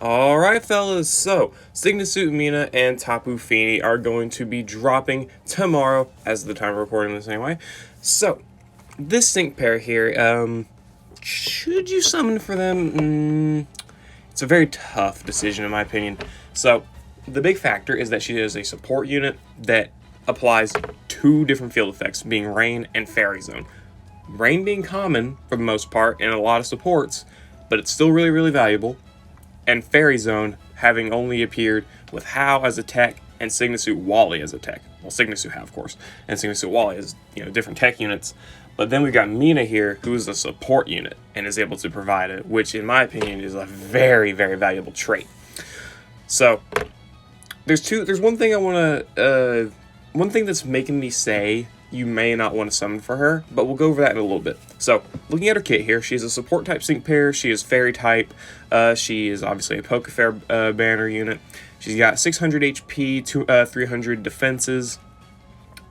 Alright fellas, so Suit Mina and Tapu Fini are going to be dropping tomorrow as the time of recording this anyway. So, this sync pair here, should you summon for them? It's a very tough decision in my opinion. So, the big factor is that she is a support unit that applies two different field effects, being Rain and Fairy Zone. Rain being common for the most part in a lot of supports, but it's still really valuable, and Fairy Zone having only appeared with How as a tech and Suit Wally as a tech. Well, Suit How, of course, and Suit Wally is, different tech units. But then we've got Mina here, who is a support unit and is able to provide it, which in my opinion is a very valuable trait. So there's one thing I want to, one thing that's making me say you may not want to summon for her, but we'll go over that in a little bit. So, looking at her kit here, she's a support type sync pair, she is fairy type, she is obviously a Pokefair banner unit. She's got 600 HP, 300 defenses,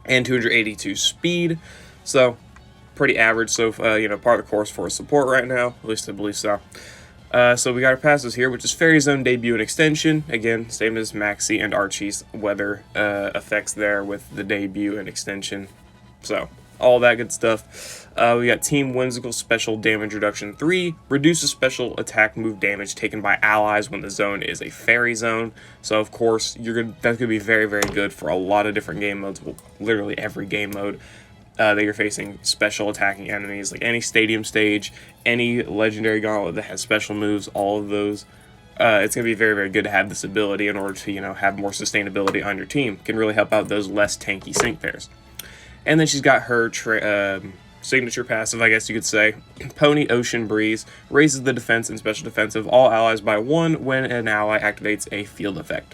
and 282 speed, so pretty average, so, part of the course for support right now, at least I believe so. So we got our passes here, which is Fairy Zone debut and extension. Again, same as Maxie and Archie's weather effects there with the debut and extension. So, all that good stuff. We got Team Whimsical Special Damage Reduction 3. Reduces special attack move damage taken by allies when the zone is a Fairy Zone. So, of course, that's going to be very good for a lot of different game modes. Well, literally every game mode. That you're facing special attacking enemies, like any stadium stage, any legendary gauntlet that has special moves, all of those. It's going to be very good to have this ability in order to, have more sustainability on your team. Can really help out those less tanky sync pairs. And then she's got her signature passive, I guess you could say. Pony Ocean Breeze raises the defense and special defense of all allies by 1 when an ally activates a field effect.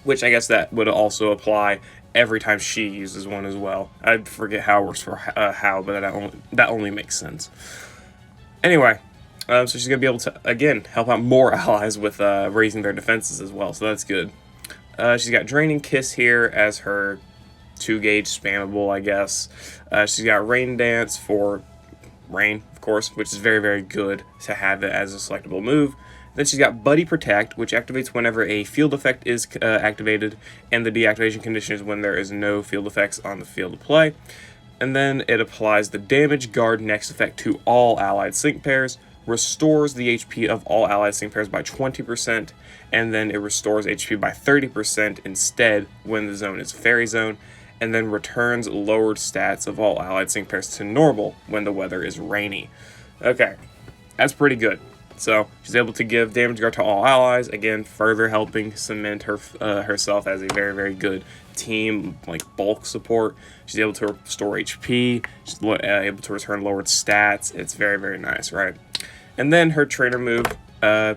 Which I guess that would also apply every time she uses one as well. I forget how it works for how, but that only makes sense. Anyway, so she's going to be able to, again, help out more allies with raising their defenses as well, so that's good. She's got Draining Kiss here as her 2-gauge spammable, I guess. She's got Rain Dance for Rain, of course, which is very good to have it as a selectable move. Then she's got Buddy Protect, which activates whenever a field effect is activated, and the deactivation condition is when there is no field effects on the field of play. And then it applies the Damage Guard Next effect to all allied sync pairs, restores the HP of all allied sync pairs by 20%, and then it restores HP by 30% instead when the zone is Fairy Zone, and then returns lowered stats of all allied sync pairs to normal when the weather is rainy. Okay, that's pretty good. So she's able to give damage guard to all allies, again further helping cement herself as a very good team, like bulk support. She's able to restore HP, she's able to return lowered stats. It's very nice, right? And then her trainer move,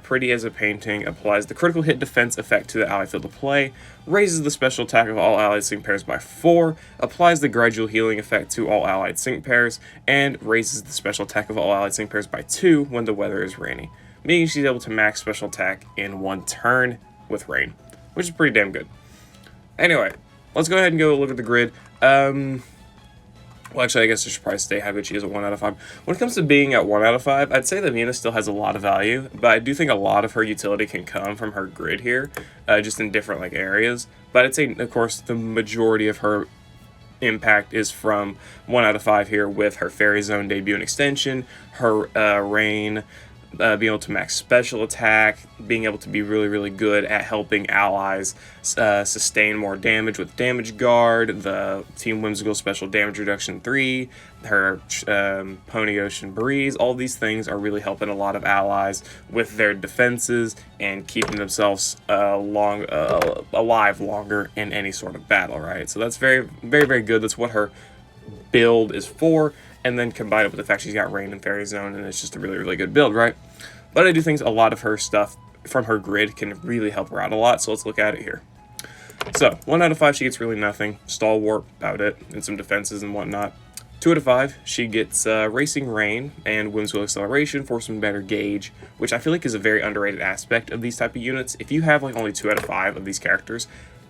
Pretty as a Painting, applies the critical hit defense effect to the ally field of play, raises the special attack of all allied sync pairs by 4, applies the gradual healing effect to all allied sync pairs, and raises the special attack of all allied sync pairs by 2 when the weather is rainy, meaning she's able to max special attack in 1 turn with rain, which is pretty damn good. Anyway, let's go ahead and go look at the grid. Well, actually, I guess I should probably say how good she is at 1 out of 5. When it comes to being at 1 out of 5, I'd say that Mina still has a lot of value, but I do think a lot of her utility can come from her grid here, just in different areas. But I'd say, of course, the majority of her impact is from 1 out of 5 here with her Fairy Zone debut and extension, her Rain, being able to max special attack, being able to be really good at helping allies sustain more damage with Damage Guard, the Team Whimsical Special Damage Reduction 3, her Pony Ocean Breeze. All these things are really helping a lot of allies with their defenses and keeping themselves alive longer in any sort of battle, right? So that's very good. That's what her build is for. And then combine it with the fact she's got Rain and Fairy Zone, and it's just a really good build, right? But I do think a lot of her stuff from her grid can really help her out a lot, so let's look at it here. So, 1 out of 5, she gets really nothing. Stalwart, about it, and some defenses and whatnot. 2 out of 5, she gets Racing Rain and Whimsical Acceleration for some better gauge, which I feel like is a very underrated aspect of these type of units. If you have only 2 out of 5 of these characters,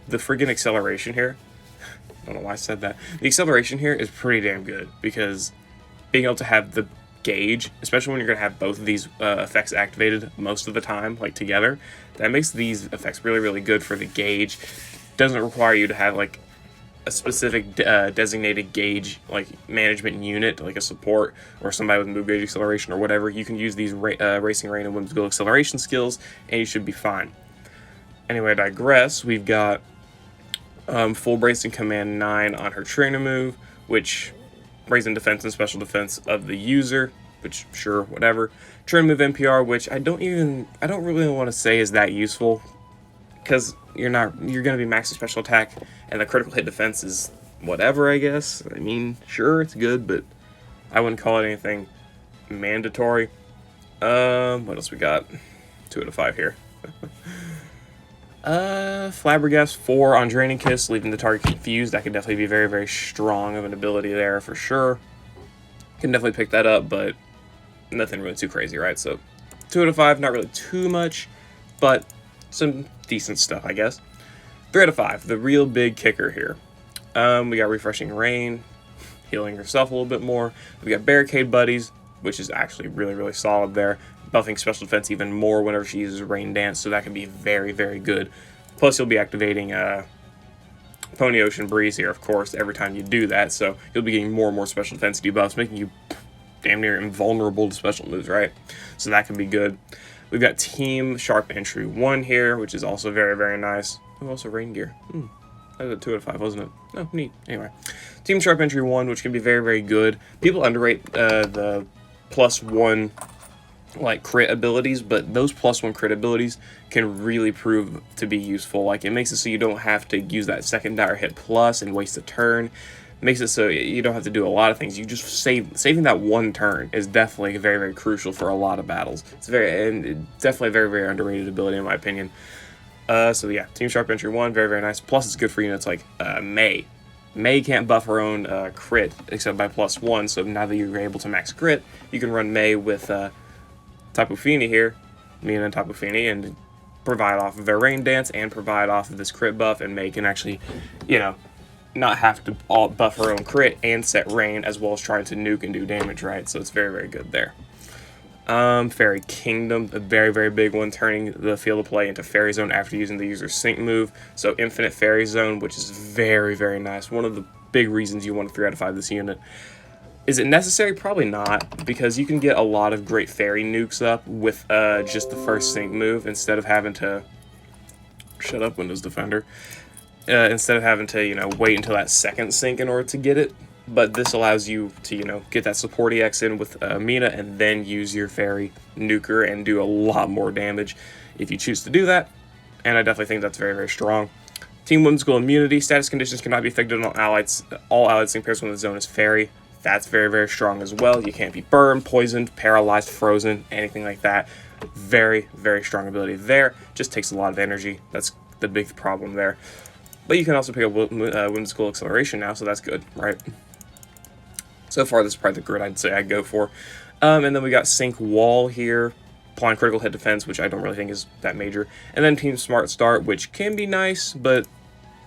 the friggin' acceleration here, I don't know why I said that. The acceleration here is pretty damn good, because being able to have the gauge, especially when you're going to have both of these effects activated most of the time, like together. That makes these effects really, really good for the gauge. Doesn't require you to have like a specific designated gauge, like management unit, like a support or somebody with move gauge acceleration or whatever. You can use these Racing Rain and Whimsical acceleration skills, and you should be fine. Anyway, I digress. We've got full bracing command 9 on her trainer move, which raising defense and special defense of the user, which sure, whatever. Trainer move NPR, which I don't really want to say is that useful, because you're gonna be maxing special attack, and the critical hit defense is whatever, I guess. I mean, sure, it's good, but I wouldn't call it anything mandatory. What else we got? 2 out of 5 here. Flabbergast 4 on Draining Kiss, leaving the target confused. That could definitely be very, very strong of an ability there for sure. Can definitely pick that up, but nothing really too crazy, right? So 2 out of 5, not really too much, but some decent stuff, I guess. 3 out of 5, the real big kicker here. We got Refreshing Rain, healing herself a little bit more. We got Barricade Buddies, which is actually really, really solid there. Buffing special defense even more whenever she uses Rain Dance, so that can be very, very good. Plus, you'll be activating Pony Ocean Breeze here, of course, every time you do that, so you'll be getting more and more special defense debuffs, making you damn near invulnerable to special moves, right? So that can be good. We've got Team Sharp Entry 1 here, which is also very, very nice. Oh, also Rain Gear. That was a 2 out of 5, wasn't it? Oh, neat. Anyway, Team Sharp Entry 1, which can be very, very good. People underrate the +1 like crit abilities, but those +1 crit abilities can really prove to be useful. Like, it makes it so you don't have to use that second dire hit plus and waste a turn. Makes it so you don't have to do a lot of things. You just saving that one turn is definitely very, very crucial for a lot of battles. It's definitely a very, very underrated ability in my opinion. So yeah, Team Sharp Entry 1, very, very nice. Plus, it's good for units like May. May can't buff her own crit except by +1, so now that you're able to max crit, you can run May with Tapu Fini here, Mina and Tapu Fini, and provide off of their Rain Dance and provide off of this crit buff, and May can actually, you know, not have to all buff her own crit and set Rain, as well as trying to nuke and do damage, right? So it's very, very good there. Fairy Kingdom, a very, very big one, turning the field of play into Fairy Zone after using the user's sync move. So Infinite Fairy Zone, which is very, very nice. One of the big reasons you want a 3 out of 5 this unit. Is it necessary? Probably not, because you can get a lot of great fairy nukes up with just the first sync move instead of having to... Shut up, Windows Defender. Instead of having to, you know, wait until that second sync in order to get it. But this allows you to, you know, get that support EX in with Mina and then use your fairy nuker and do a lot more damage if you choose to do that. And I definitely think that's very, very strong. Team Whimsical Immunity. Status conditions cannot be affected on all allied sync pairs when the zone is fairy. That's very, very strong as well. You can't be burned, poisoned, paralyzed, frozen, anything like that. Very, very strong ability there. Just takes a lot of energy. That's the big problem there. But you can also pick up Whimsical Acceleration now, so that's good, right? So far, this is probably the grid I'd say I'd go for. And then we got Sync Wall here, applying critical hit defense, which I don't really think is that major. And then Team Smart Start, which can be nice, but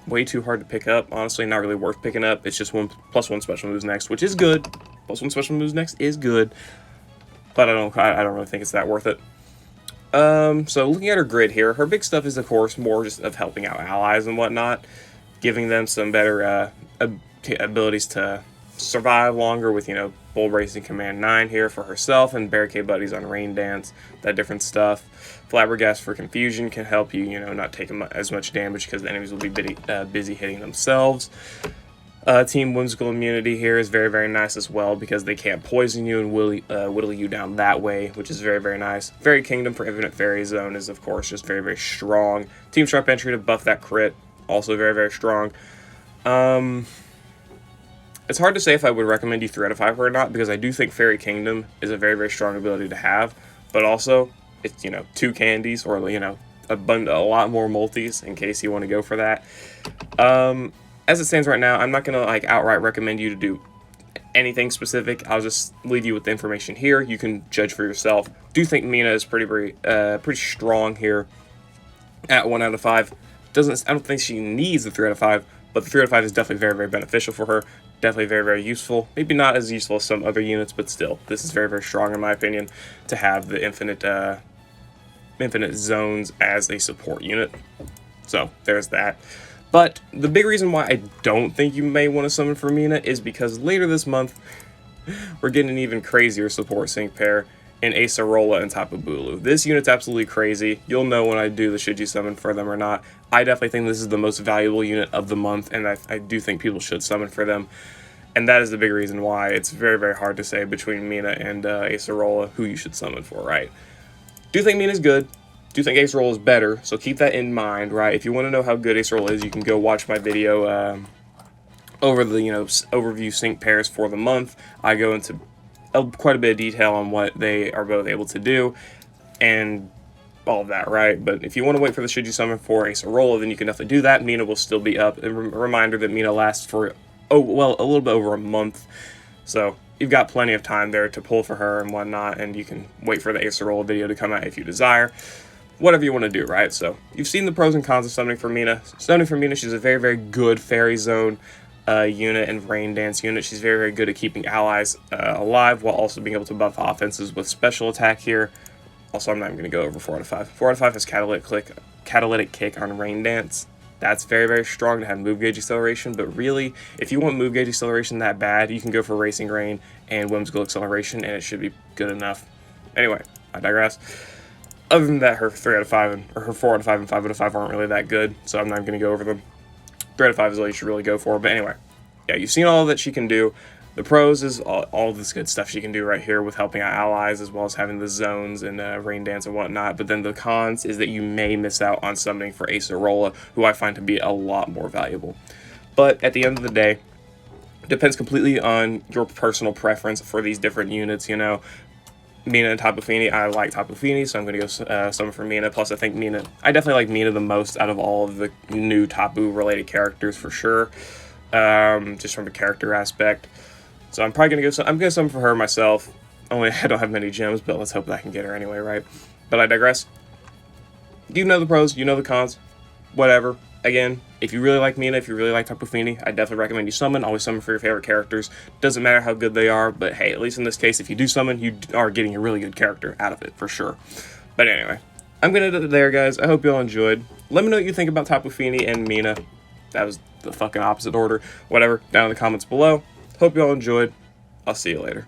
way too hard to pick up. Honestly, not really worth picking up. It's just +1 special moves next, which is good. +1 special moves next is good, but I don't really think it's that worth it. So looking at her grid here, her big stuff is, of course, more just of helping out allies and whatnot, giving them some better abilities to survive longer with, you know, Bull Racing Command 9 here for herself and Barricade Buddies on Rain Dance, that different stuff. Flabbergast for Confusion can help you, you know, not take as much damage because the enemies will be busy hitting themselves. Team Whimsical Immunity here is very, very nice as well because they can't poison you and whittle you down that way, which is very, very nice. Fairy Kingdom for Infinite Fairy Zone is, of course, just very, very strong. Team Sharp Entry to buff that crit, also very, very strong. It's hard to say if I would recommend you 3 out of 5 or not, because I do think Fairy Kingdom is a very, very strong ability to have, but also it's, you know, 2 candies or, you know, a lot more multis in case you want to go for that. As it stands right now, I'm not gonna like outright recommend you to do anything specific. I'll just leave you with the information here. You can judge for yourself. Do think Mina is pretty strong here at 1 out of 5. I don't think she needs the 3 out of 5, but the 3 out of 5 is definitely very, very beneficial for her. Definitely very, very useful. Maybe not as useful as some other units, but still, this is very, very strong in my opinion to have the infinite zones as a support unit. So there's that. But the big reason why I don't think you may want to summon for Mina is because later this month, we're getting an even crazier support sync pair in Acerola and Tapu Bulu. This unit's absolutely crazy. You'll know when I do the should you summon for them or not. I definitely think this is the most valuable unit of the month, and I do think people should summon for them. And that is the big reason why it's very, very hard to say between Mina and Acerola who you should summon for, right? Do think Mina's good. Do think Acerola is better, so keep that in mind, right? If you want to know how good Acerola is, you can go watch my video over the overview sync pairs for the month. I go into quite a bit of detail on what they are both able to do and all of that, right? But if you want to wait for the should you summon for Acerola, then you can definitely do that. Mina will still be up. And a reminder that Mina lasts for a little bit over a month, so you've got plenty of time there to pull for her and whatnot, and you can wait for the Acerola video to come out if you desire. Whatever you want to do, right? So you've seen the pros and cons of summoning for Mina. Summoning for Mina, she's a very, very good Fairy Zone unit and Rain Dance unit. She's very, very good at keeping allies alive while also being able to buff offenses with special attack here. Also, I'm not even going to go over 4 out of 5. 4 out of 5 is Catalytic Kick on Rain Dance. That's very, very strong to have move gauge acceleration, but really, if you want move gauge acceleration that bad, you can go for Racing Rain and Whimsical Acceleration, and it should be good enough. Anyway, I digress. Other than that, her 3 out of 5 or her 4 out of 5 and 5 out of 5 aren't really that good, so I'm not going to go over them. 3 out of 5 is all you should really go for. But anyway, yeah, you've seen all that she can do. The pros is all this good stuff she can do right here with helping out allies, as well as having the zones and Rain Dance and whatnot. But then the cons is that you may miss out on summoning for Acerola, who I find to be a lot more valuable. But at the end of the day, it depends completely on your personal preference for these different units, you know. Mina and Tapu Fini, I like Tapu Fini, so I'm going to go summon for Mina. Plus, I think I definitely like Mina the most out of all of the new Tapu-related characters, for sure. Just from a character aspect. So I'm probably going to I'm going to summon for her myself. Only I don't have many gems, but let's hope that I can get her anyway, right? But I digress. You know the pros, you know the cons, whatever. Again, if you really like Mina, if you really like Tapu Fini, I definitely recommend you summon. Always summon for your favorite characters. Doesn't matter how good they are, but hey, at least in this case, if you do summon, you are getting a really good character out of it, for sure. But anyway, I'm going to end it there, guys. I hope you all enjoyed. Let me know what you think about Tapu Fini and Mina. That was the fucking opposite order. Whatever, down in the comments below. Hope you all enjoyed. I'll see you later.